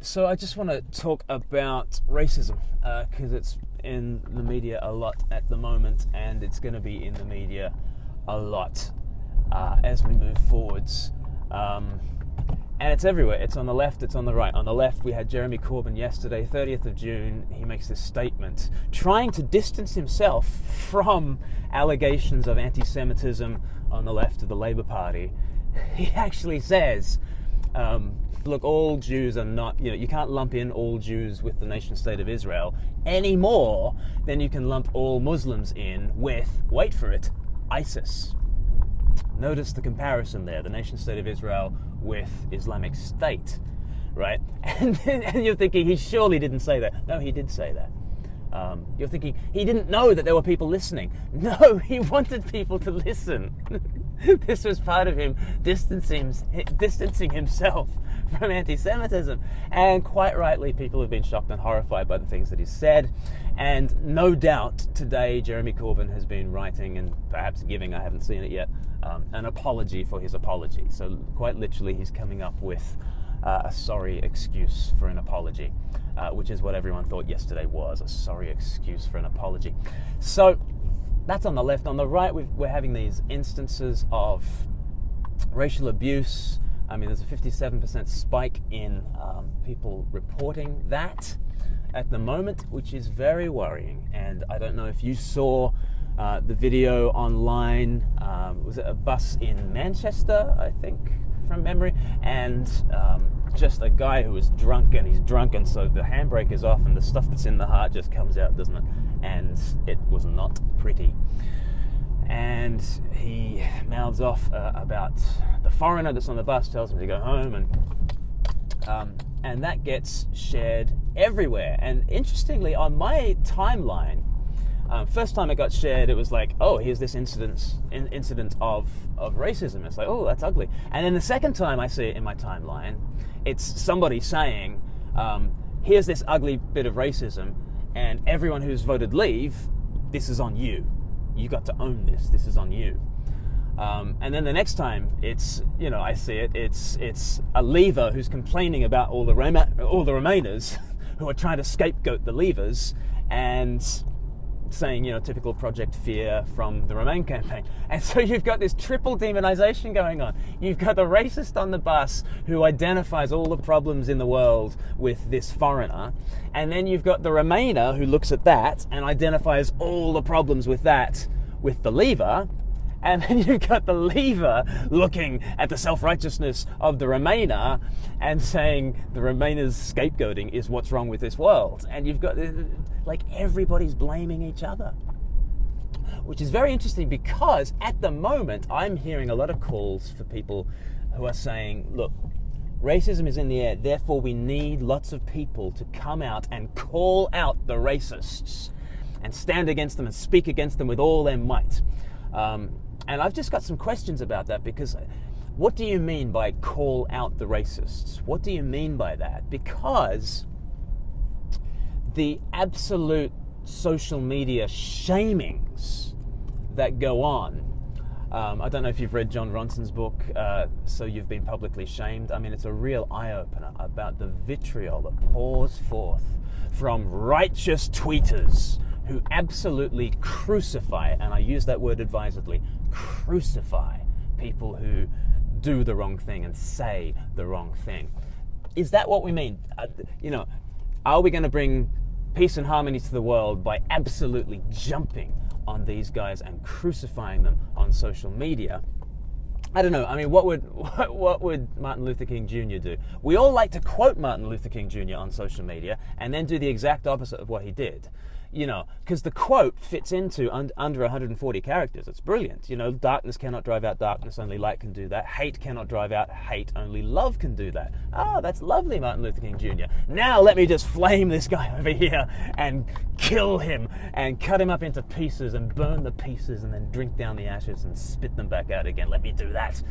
So I just want to talk about racism because it's in the media a lot at the moment, and it's going to be in the media a lot as we move forwards. And it's everywhere. It's on the left, it's on the right. On the left, we had Jeremy Corbin yesterday, 30th of June. He makes this statement trying to distance himself from allegations of anti-Semitism on the left of the Labour Party. He actually says, look, all Jews are not, you can't lump in all Jews with the nation-state of Israel any more than you can lump all Muslims in with, wait for it, ISIS. Notice the comparison there, the nation-state of Israel with Islamic State, right? And you're thinking, he surely didn't say that. No, he did say that. You're thinking, he didn't know that there were people listening. No, he wanted people to listen. This was part of him distancing himself from anti-Semitism. And quite rightly, people have been shocked and horrified by the things that he said. And no doubt today, Jeremy Corbyn has been writing and perhaps giving, I haven't seen it yet, an apology for his apology. So quite literally, he's coming up with a sorry excuse for an apology, which is what everyone thought yesterday was, a sorry excuse for an apology. So that's on the left. On the right, we're having these instances of racial abuse. I mean, there's a 57% spike in people reporting that at the moment, which is very worrying. And I don't know if you saw the video online. Was it a bus in Manchester, I think, from memory? And just a guy who was drunk, and he's drunk, and so the handbrake is off, and the stuff that's in the heart just comes out, doesn't it? And it was not pretty. And he mouths off about the foreigner that's on the bus, tells him to go home, and that gets shared everywhere. And interestingly, on my timeline, first time it got shared, it was like, oh, here's this incident of racism. It's like, oh, that's ugly. And then the second time I see it in my timeline, it's somebody saying, here's this ugly bit of racism, and everyone who's voted leave, this is on you. You got to own this. This is on you. And then the next time I see it, it's a leaver who's complaining about all the Remainers who are trying to scapegoat the leavers and saying, typical Project Fear from the Remain campaign. And so you've got this triple demonization going on. You've got the racist on the bus who identifies all the problems in the world with this foreigner, and then you've got the Remainer who looks at that and identifies all the problems with that with the leaver. And then you've got the leaver looking at the self-righteousness of the Remainer and saying the Remainer's scapegoating is what's wrong with this world. And you've got, everybody's blaming each other. Which is very interesting because at the moment I'm hearing a lot of calls for people who are saying, look, racism is in the air, therefore we need lots of people to come out and call out the racists and stand against them and speak against them with all their might. And I've just got some questions about that, because what do you mean by call out the racists? What do you mean by that? Because the absolute social media shamings that go on, I don't know if you've read John Ronson's book, So You've Been Publicly Shamed. I mean, it's a real eye-opener about the vitriol that pours forth from righteous tweeters who absolutely crucify, and I use that word advisedly, crucify people who do the wrong thing and say the wrong thing. Is that what we mean? Are we going to bring peace and harmony to the world by absolutely jumping on these guys and crucifying them on social media? I don't know. I mean, what would Martin Luther King Jr. do? We all like to quote Martin Luther King Jr. on social media and then do the exact opposite of what he did. Because the quote fits into under 140 characters. It's brilliant. Darkness cannot drive out darkness, only light can do that. Hate cannot drive out hate, only love can do that. Oh, that's lovely, Martin Luther King Jr. Now let me just flame this guy over here and kill him and cut him up into pieces and burn the pieces and then drink down the ashes and spit them back out again. Let me do that.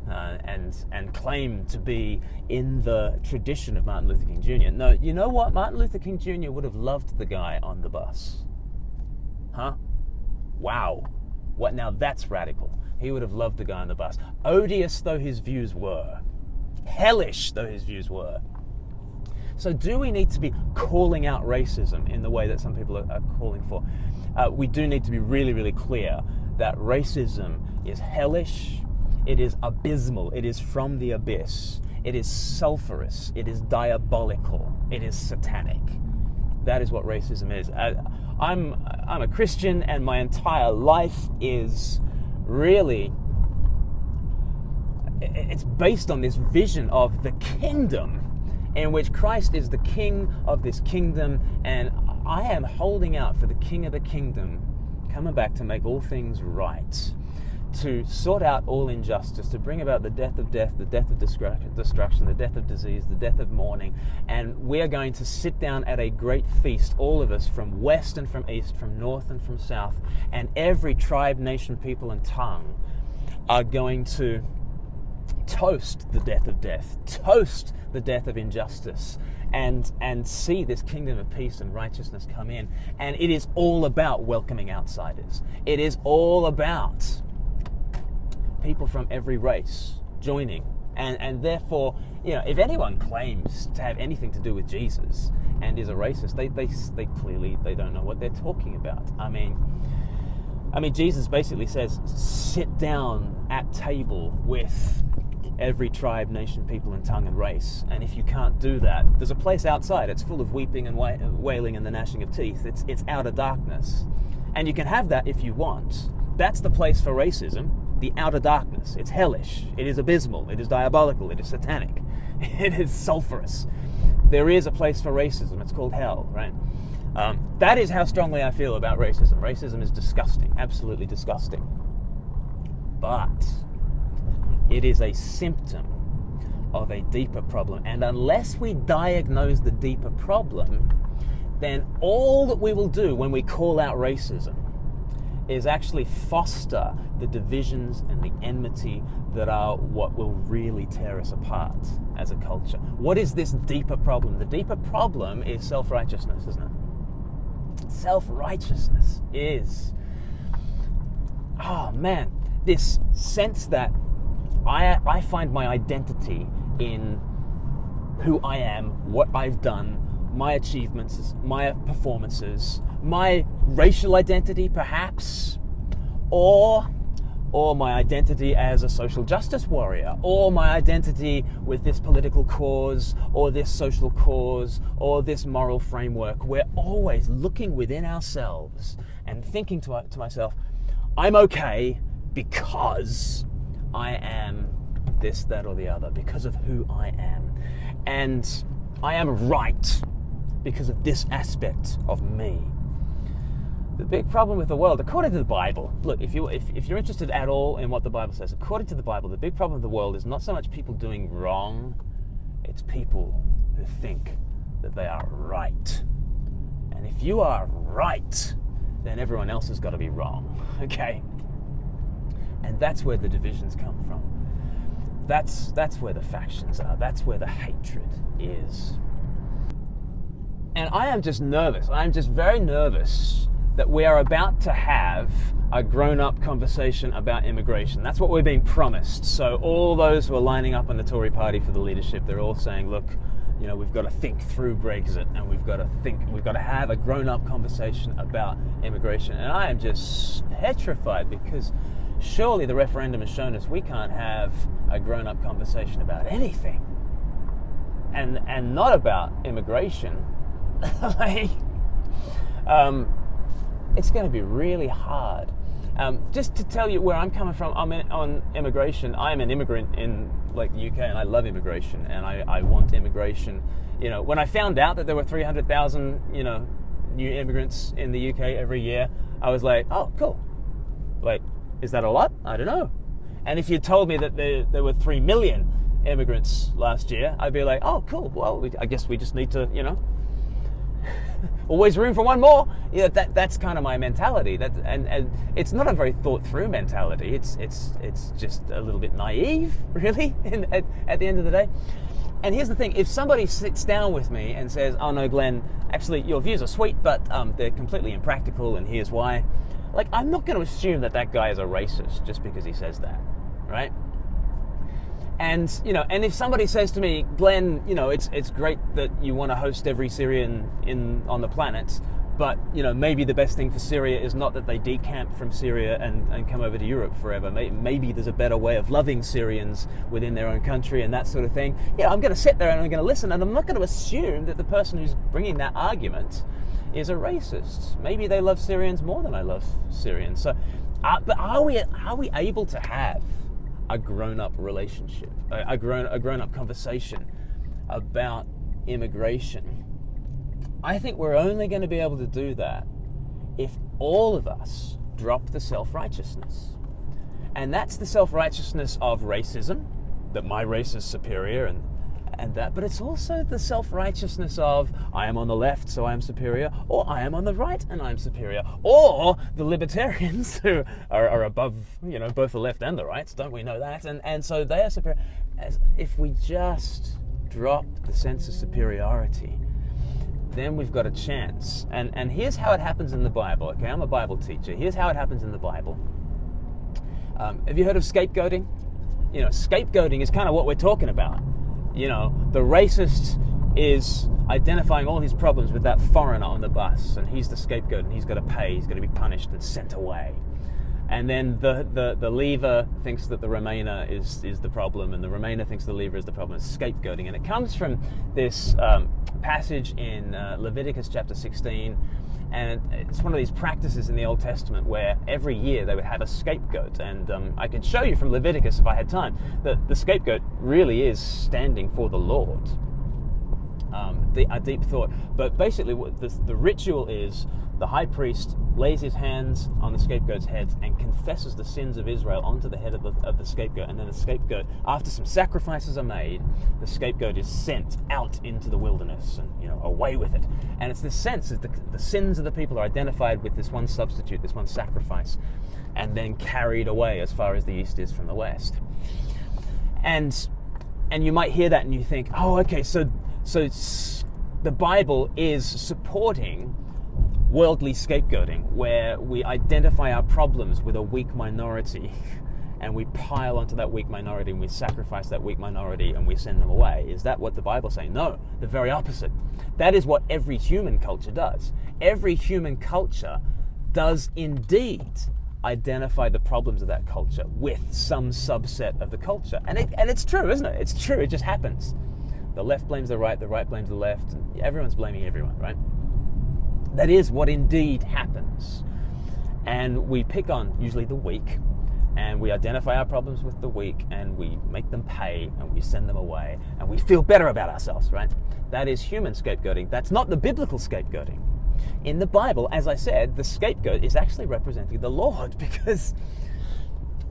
And claim to be in the tradition of Martin Luther King Jr. No, you know what? Martin Luther King Jr. would have loved the guy on the bus. Huh? Wow. What? Now that's radical. He would have loved the guy on the bus. Odious though his views were, hellish though his views were, So do we need to be calling out racism in the way that some people are calling for? We do need to be really, really clear that racism is hellish, it is abysmal, it is from the abyss, it is sulfurous, it is diabolical, it is satanic. That is what racism is. I'm a Christian, and my entire life is really, it's based on this vision of the kingdom in which Christ is the king of this kingdom, and I am holding out for the king of the kingdom coming back to make all things right, to sort out all injustice, to bring about the death of death, the death of destruction, the death of disease, the death of mourning. And we are going to sit down at a great feast, all of us, from west and from east, from north and from south, and every tribe, nation, people, and tongue are going to toast the death of death, toast the death of injustice, and see this kingdom of peace and righteousness come in. And it is all about welcoming outsiders. It is all about people from every race joining. And therefore, you know, if anyone claims to have anything to do with Jesus and is a racist, they clearly don't know what they're talking about. I mean, Jesus basically says, sit down at table with every tribe, nation, people, and tongue and race. And if you can't do that, there's a place outside. It's full of weeping and wailing and the gnashing of teeth. It's outer darkness. And you can have that if you want. That's the place for racism, the outer darkness. It's hellish. It is abysmal. It is diabolical. It is satanic. It is sulfurous. There is a place for racism. It's called hell, right? That is how strongly I feel about racism. Racism is disgusting, absolutely disgusting. But it is a symptom of a deeper problem. And unless we diagnose the deeper problem, then all that we will do when we call out racism is actually foster the divisions and the enmity that are what will really tear us apart as a culture. What is this deeper problem? The deeper problem is self-righteousness, isn't it? Self-righteousness is, this sense that I find my identity in who I am, what I've done, my achievements, my performances, my racial identity perhaps, or my identity as a social justice warrior, or my identity with this political cause, or this social cause, or this moral framework. We're always looking within ourselves and thinking to myself, I'm okay because I am this, that, or the other, because of who I am. And I am right because of this aspect of me. The big problem with the world, according to the Bible, look, if you're interested at all in what the Bible says, according to the Bible, the big problem of the world is not so much people doing wrong, it's people who think that they are right. And if you are right, then everyone else has got to be wrong, okay? And that's where the divisions come from. That's where the factions are. That's where the hatred is. And I am just nervous. I'm just very nervous that we are about to have a grown-up conversation about immigration. That's what we're being promised. So all those who are lining up on the Tory party for the leadership, they're all saying, look, you know, we've got to think through Brexit, and we've got to have a grown-up conversation about immigration. And I am just petrified, because surely the referendum has shown us we can't have a grown-up conversation about anything, and not about immigration. It's going to be really hard. Just to tell you where I'm coming from on immigration, I am an immigrant in the UK, and I love immigration, and I want immigration. You know, when I found out that there were 300,000, new immigrants in the UK every year, I was like, oh, cool. Like, is that a lot? I don't know. And if you told me that there were 3 million immigrants last year, I'd be like, oh, cool. Well, I guess we just need to, always room for one more. Yeah, that's kind of my mentality. And it's not a very thought through mentality. It's just a little bit naive, really, at the end of the day. And here's the thing: if somebody sits down with me and says, "Oh no, Glenn, actually your views are sweet, but they're completely impractical, and here's why," I'm not going to assume that guy is a racist just because he says that, right? And and if somebody says to me, Glenn, it's great that you want to host every Syrian on the planet, but maybe the best thing for Syria is not that they decamp from Syria and come over to Europe forever. Maybe there's a better way of loving Syrians within their own country and that sort of thing. I'm going to sit there and I'm going to listen, and I'm not going to assume that the person who's bringing that argument is a racist. Maybe they love Syrians more than I love Syrians. So, but are we able to have a grown-up relationship, a grown-up conversation about immigration? I think we're only going to be able to do that if all of us drop the self-righteousness. And that's the self-righteousness of racism, that my race is superior and that, but it's also the self-righteousness of I am on the left, so I am superior, or I am on the right and I am superior, or the libertarians who are above, both the left and the right, don't we know that? And so they are superior. As if we just drop the sense of superiority, then we've got a chance. And here's how it happens in the Bible. Okay, I'm a Bible teacher. Here's how it happens in the Bible. Have you heard of scapegoating? Scapegoating is kind of what we're talking about. The racist is identifying all his problems with that foreigner on the bus, and he's the scapegoat, and he's got to pay, he's going to be punished and sent away. And then the leaver thinks that the Remainer is the problem, and the Remainer thinks the leaver is the problem. It's scapegoating. And it comes from this passage in Leviticus chapter 16, and it's one of these practices in the Old Testament where every year they would have a scapegoat. And I could show you from Leviticus, if I had time, that the scapegoat really is standing for the Lord. A deep thought. But basically what the ritual is, the high priest lays his hands on the scapegoat's head and confesses the sins of Israel onto the head of the scapegoat. And then the scapegoat, after some sacrifices are made, the scapegoat is sent out into the wilderness and, away with it. And it's this sense that the sins of the people are identified with this one substitute, this one sacrifice, and then carried away as far as the east is from the west. And you might hear that and you think, oh, okay, so the Bible is supporting worldly scapegoating, where we identify our problems with a weak minority and we pile onto that weak minority and we sacrifice that weak minority and we send them away. Is that what the Bible's saying? No, the very opposite. That is what every human culture does. Every human culture does indeed identify the problems of that culture with some subset of the culture. And it's true, isn't it? It's true, it just happens. The left blames the right blames the left, and everyone's blaming everyone, right? That is what indeed happens. And we pick on usually the weak, and we identify our problems with the weak, and we make them pay, and we send them away, and we feel better about ourselves, right? That is human scapegoating. That's not the biblical scapegoating. In the Bible, as I said, the scapegoat is actually representing the Lord, because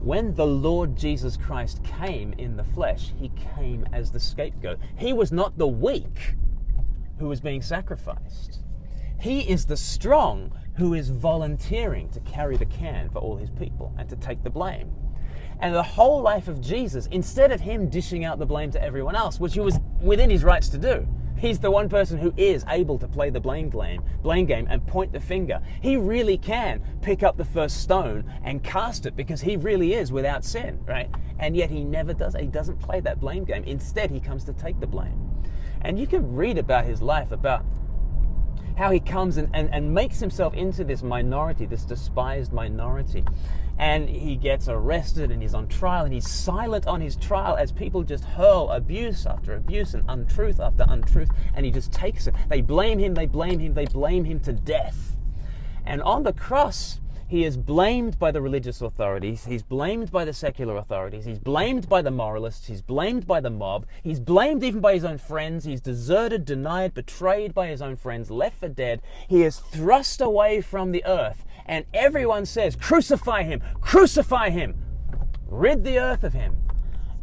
when the Lord Jesus Christ came in the flesh, he came as the scapegoat. He was not the weak who was being sacrificed. He is the strong who is volunteering to carry the can for all his people and to take the blame. And the whole life of Jesus, instead of him dishing out the blame to everyone else, which he was within his rights to do, he's the one person who is able to play the blame game and point the finger. He really can pick up the first stone and cast it because he really is without sin, right? And yet he never does. He doesn't play that blame game. Instead, he comes to take the blame. And you can read about his life, about how he comes and makes himself into this minority, this despised minority. And he gets arrested and he's on trial, and he's silent on his trial as people just hurl abuse after abuse and untruth after untruth, and he just takes it. They blame him to death. And on the cross, he is blamed by the religious authorities, he's blamed by the secular authorities, he's blamed by the moralists, he's blamed by the mob, he's blamed even by his own friends, he's deserted, denied, betrayed by his own friends, left for dead. He is thrust away from the earth, and everyone says, crucify him, rid the earth of him.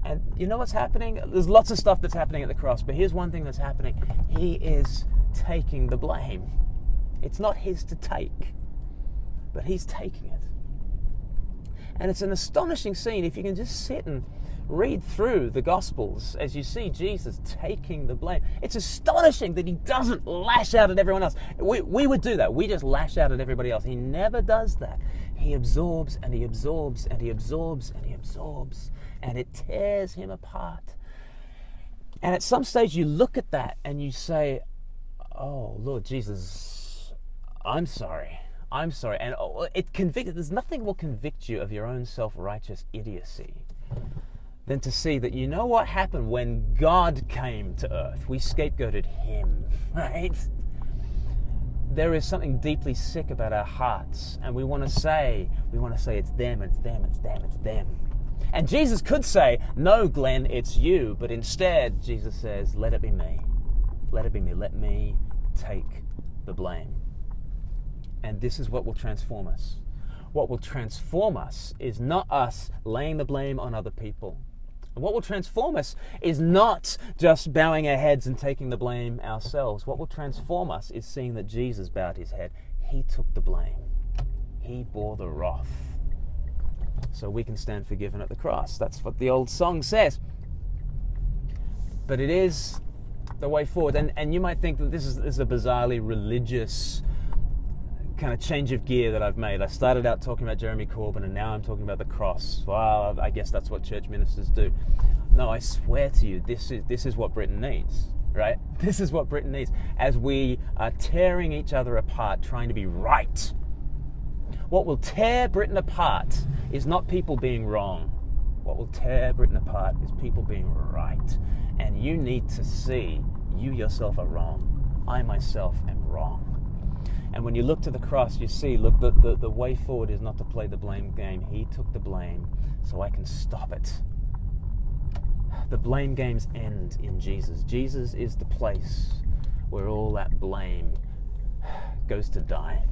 And you know what's happening? There's lots of stuff that's happening at the cross, but here's one thing that's happening. He is taking the blame. It's not his to take, but he's taking it. And it's an astonishing scene if you can just sit and read through the Gospels as you see Jesus taking the blame. It's astonishing that he doesn't lash out at everyone else. We would do that. We just lash out at everybody else. He never does that. He absorbs and he absorbs and he absorbs and he absorbs, and it tears him apart. And at some stage you look at that and you say, oh, Lord Jesus, I'm sorry. And there's nothing will convict you of your own self-righteous idiocy than to see that you know what happened when God came to earth. We scapegoated him, right? There is something deeply sick about our hearts, and we want to say it's them, it's them, it's them, it's them. And Jesus could say, no, Glen, it's you. But instead, Jesus says, let it be me. Let it be me. Let me take the blame. And this is what will transform us. What will transform us is not us laying the blame on other people. And what will transform us is not just bowing our heads and taking the blame ourselves. What will transform us is seeing that Jesus bowed his head. He took the blame. He bore the wrath. So we can stand forgiven at the cross. That's what the old song says. But it is the way forward. And you might think that this is a bizarrely religious kind of change of gear that I've made. I started out talking about Jeremy Corbin, and now I'm talking about the cross. Well, I guess that's what church ministers do. No, I swear to you, this is what Britain needs, right? This is what Britain needs. As we are tearing each other apart, trying to be right. What will tear Britain apart is not people being wrong. What will tear Britain apart is people being right. And you need to see you yourself are wrong. I myself am wrong. And when you look to the cross, you see, look, the way forward is not to play the blame game. He took the blame so I can stop it. The blame games end in Jesus. Jesus is the place where all that blame goes to die.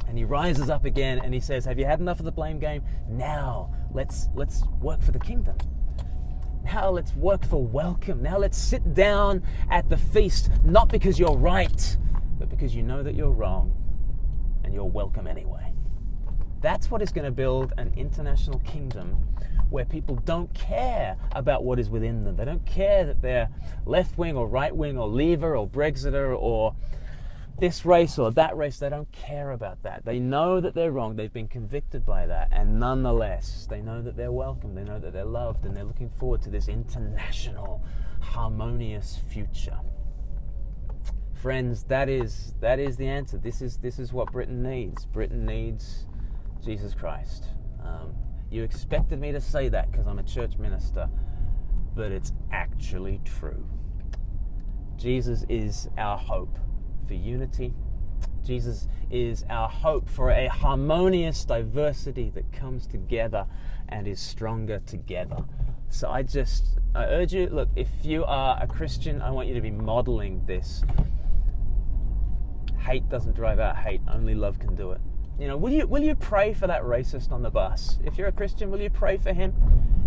And he rises up again and he says, have you had enough of the blame game? Now let's work for the kingdom. Now let's work for welcome. Now let's sit down at the feast, not because you're right, but because you know that you're wrong and you're welcome anyway. That's what is going to build an international kingdom where people don't care about what is within them. They don't care that they're left-wing or right-wing or Leaver or Brexiter or this race or that race. They don't care about that. They know that they're wrong. They've been convicted by that. And nonetheless, they know that they're welcome. They know that they're loved, and they're looking forward to this international, harmonious future. Friends, that is the answer. This is what Britain needs. Britain needs Jesus Christ. You expected me to say that because I'm a church minister, but it's actually true. Jesus is our hope for unity. Jesus is our hope for a harmonious diversity that comes together and is stronger together. So I urge you, look, if you are a Christian, I want you to be modeling this. Hate doesn't drive out hate. Only love can do it. You know, will you pray for that racist on the bus? If you're a Christian, will you pray for him?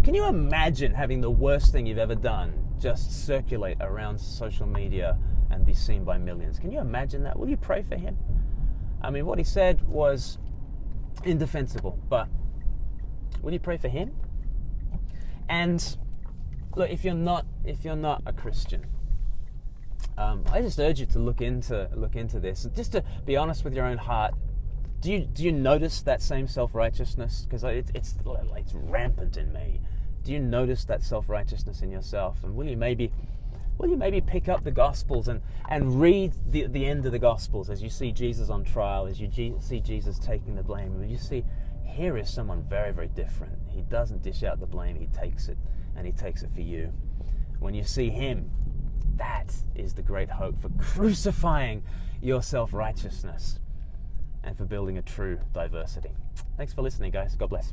Can you imagine having the worst thing you've ever done just circulate around social media and be seen by millions? Can you imagine that? Will you pray for him? I mean, what he said was indefensible, but will you pray for him? And look, if you're not a Christian, I just urge you to look into this. Just to be honest with your own heart, do you notice that same self-righteousness? Because it's rampant in me. Do you notice that self-righteousness in yourself? And will you maybe pick up the Gospels and read the end of the Gospels as you see Jesus on trial, as you see Jesus taking the blame, and you see here is someone very, very different. He doesn't dish out the blame, he takes it, and he takes it for you. When you see him, that is the great hope for crucifying your self-righteousness and for building a true diversity. Thanks for listening, guys. God bless.